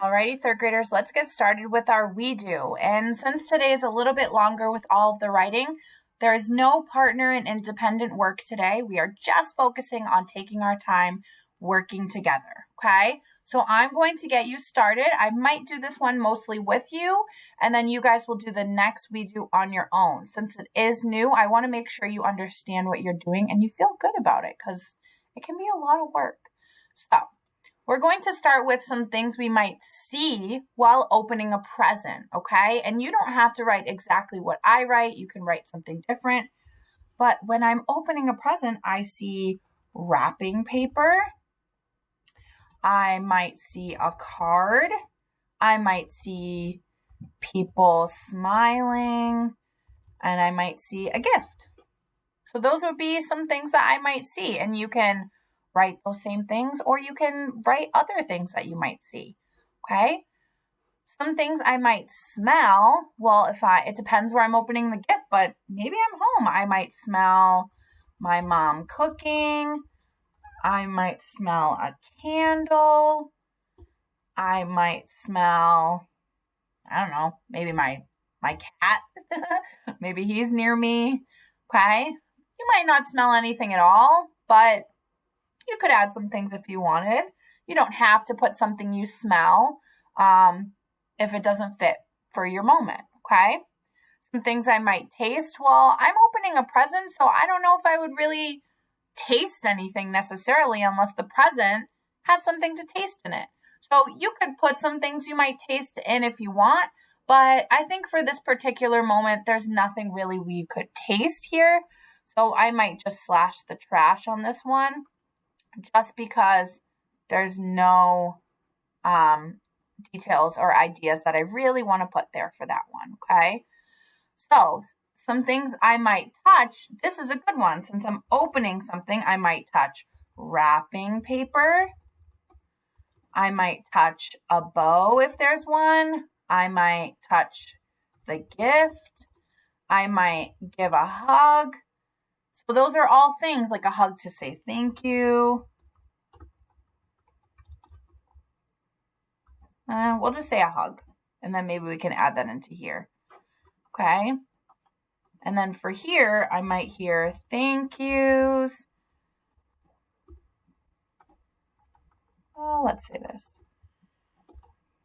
Alrighty, third graders, let's get started with our we do. And since today is a little bit longer with all of the writing, there is no partner and independent work today. We are just focusing on taking our time working together, okay? So I'm going to get you started. I might do this one mostly with you, and then you guys will do the next we do on your own. Since it is new, I want to make sure you understand what you're doing and you feel good about it because it can be a lot of work. So we're going to start with some things we might see while opening a present, okay? And you don't have to write exactly what I write. You can write something different. But when I'm opening a present, I see wrapping paper. I might see a card. I might see people smiling. And I might see a gift. So those would be some things that I might see. And you can write those same things, or you can write other things that you might see, okay? Some things I might smell, well, it depends where I'm opening the gift, but maybe I'm home. I might smell my mom cooking. I might smell a candle. I might smell, I don't know, maybe my cat. Maybe he's near me, okay? You might not smell anything at all, but you could add some things if you wanted. You don't have to put something you smell if it doesn't fit for your moment, okay? Some things I might taste. Well, I'm opening a present, so I don't know if I would really taste anything necessarily unless the present has something to taste in it. So you could put some things you might taste in if you want, but I think for this particular moment, there's nothing really we could taste here. So I might just slash the trash on this one, just because there's no details or ideas that I really want to put there for that one, okay? So some things I might touch. This is a good one. Since I'm opening something, I might touch wrapping paper. I might touch a bow if there's one. I might touch the gift. I might give a hug. So those are all things, like a hug to say thank you. We'll just say a hug, and then maybe we can add that into here, okay? And then for here, I might hear thank yous. Oh, let's say this.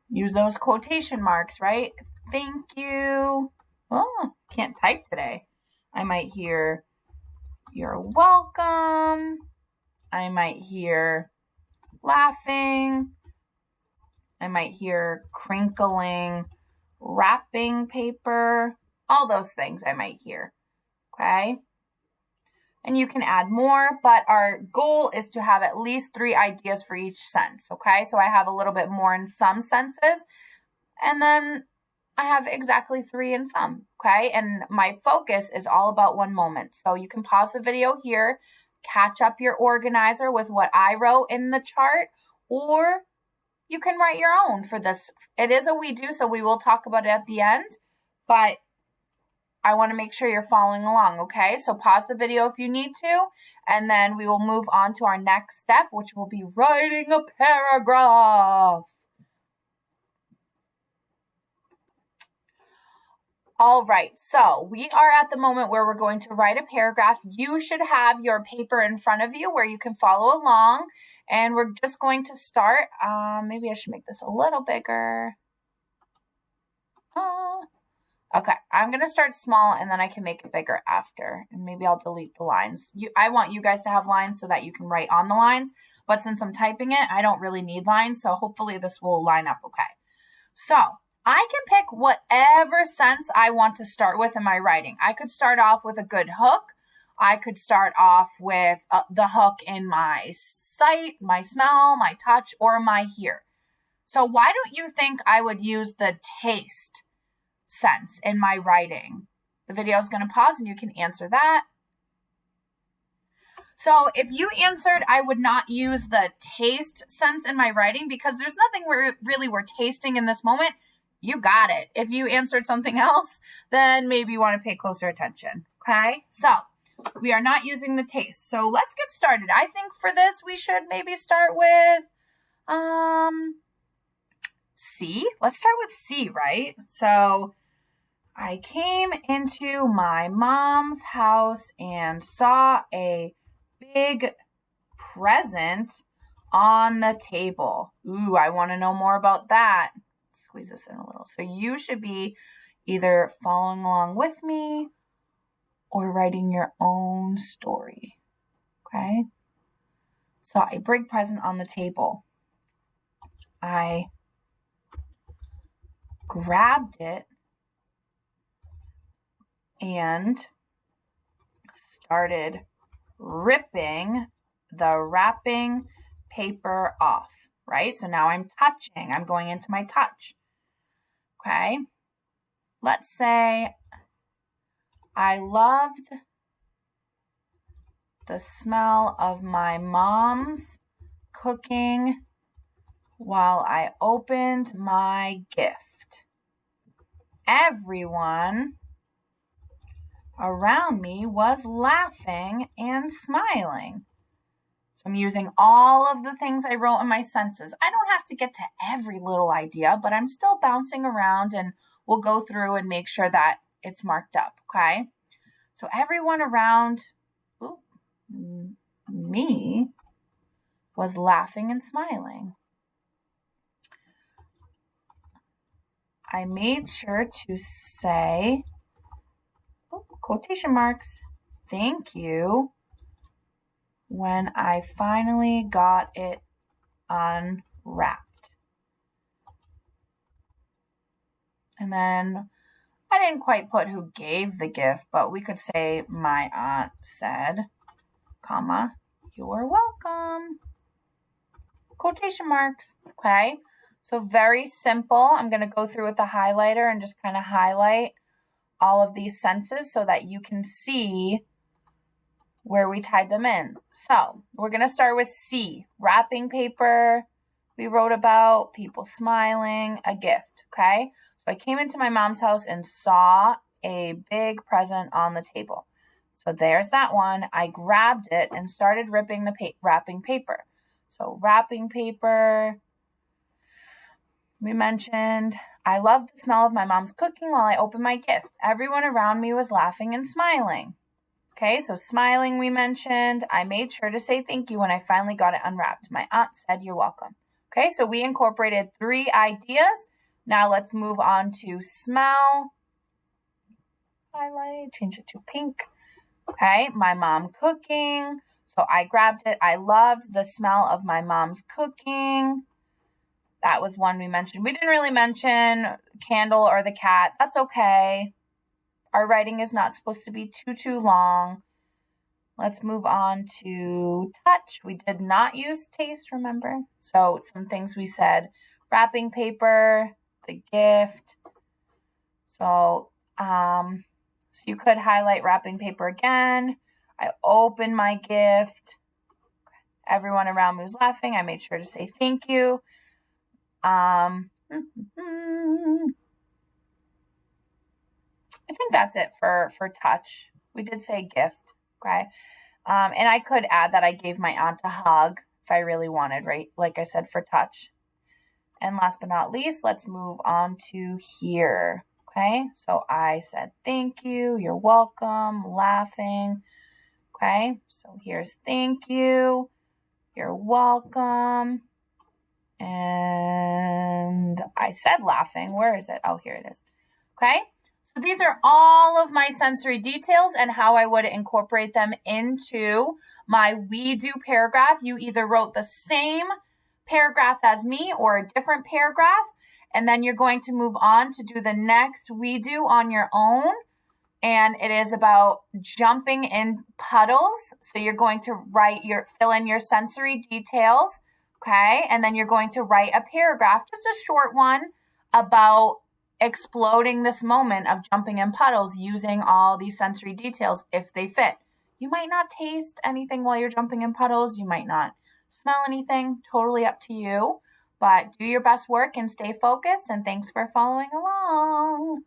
Use those quotation marks, right? Thank you. Oh, can't type today. I might hear you're welcome. I might hear laughing. I might hear crinkling, wrapping paper, all those things I might hear, okay? And you can add more, but our goal is to have at least 3 ideas for each sense, okay? So I have a little bit more in some senses, and then I have exactly 3 in some, okay? And my focus is all about one moment. So you can pause the video here, catch up your organizer with what I wrote in the chart, or you can write your own for this. It is a we do, so we will talk about it at the end, but I want to make sure you're following along, okay? So pause the video if you need to, and then we will move on to our next step, which will be writing a paragraph. All right, so we are at the moment where we're going to write a paragraph. You should have your paper in front of you where you can follow along, and we're just going to start. Maybe I should make this a little bigger. Okay, I'm going to start small, and then I can make it bigger after, and maybe I'll delete the lines. I want you guys to have lines so that you can write on the lines, but since I'm typing it, I don't really need lines, so hopefully this will line up okay. So I can pick whatever sense I want to start with in my writing. I could start off with a good hook. I could start off with the hook in my sight, my smell, my touch, or my hear. So why don't you think I would use the taste sense in my writing? The video is going to pause and you can answer that. So if you answered, I would not use the taste sense in my writing because there's nothing we're tasting in this moment. You got it. If you answered something else, then maybe you want to pay closer attention. Okay, so we are not using the taste. So let's get started. I think for this, we should maybe start with C. Let's start with C, right? So I came into my mom's house and saw a big present on the table. Ooh, I want to know more about that. Squeeze this in a little. So you should be either following along with me or writing your own story. Okay? Saw a big present on the table. I grabbed it and started ripping the wrapping paper off, right? So now I'm touching. I'm going into my touch. Okay? Let's say I loved the smell of my mom's cooking while I opened my gift. Everyone around me was laughing and smiling. So I'm using all of the things I wrote in my senses. I don't have to get to every little idea, but I'm still bouncing around and we'll go through and make sure that it's marked up, okay? So everyone around me was laughing and smiling. I made sure to say, quotation marks, thank you, when I finally got it unwrapped. And then I didn't quite put who gave the gift, but we could say my aunt said, comma, you're welcome. Quotation marks, okay? So very simple. I'm going to go through with the highlighter and just kind of highlight all of these senses so that you can see where we tied them in. So we're going to start with C, wrapping paper. We wrote about people smiling, a gift, okay? So I came into my mom's house and saw a big present on the table. So there's that one. I grabbed it and started ripping the wrapping paper. So wrapping paper, we mentioned, I loved the smell of my mom's cooking while I opened my gift. Everyone around me was laughing and smiling. Okay, so smiling we mentioned. I made sure to say thank you when I finally got it unwrapped. My aunt said, you're welcome. Okay, so we incorporated 3 ideas. Now let's move on to smell. Highlight, change it to pink. Okay, my mom cooking. So I grabbed it. I loved the smell of my mom's cooking. That was one we mentioned. We didn't really mention candle or the cat. That's okay. Our writing is not supposed to be too long. Let's move on to touch. We did not use taste, remember? So some things we said, wrapping paper, the gift. So you could highlight wrapping paper again. I opened my gift. Everyone around me was laughing. I made sure to say thank you. I think that's it for touch. We did say gift, okay? And I could add that I gave my aunt a hug if I really wanted, right? Like I said, for touch. And last but not least, let's move on to here, okay? So I said thank you, you're welcome, laughing, okay? So here's thank you, you're welcome. And I said laughing. Where is it? Oh, here it is. Okay. So these are all of my sensory details and how I would incorporate them into my we do paragraph. You either wrote the same paragraph as me or a different paragraph, and then you're going to move on to do the next we do on your own. And it is about jumping in puddles. So you're going to fill in your sensory details. Okay, and then you're going to write a paragraph, just a short one, about exploding this moment of jumping in puddles using all these sensory details if they fit. You might not taste anything while you're jumping in puddles. You might not smell anything. Totally up to you. But do your best work and stay focused. And thanks for following along.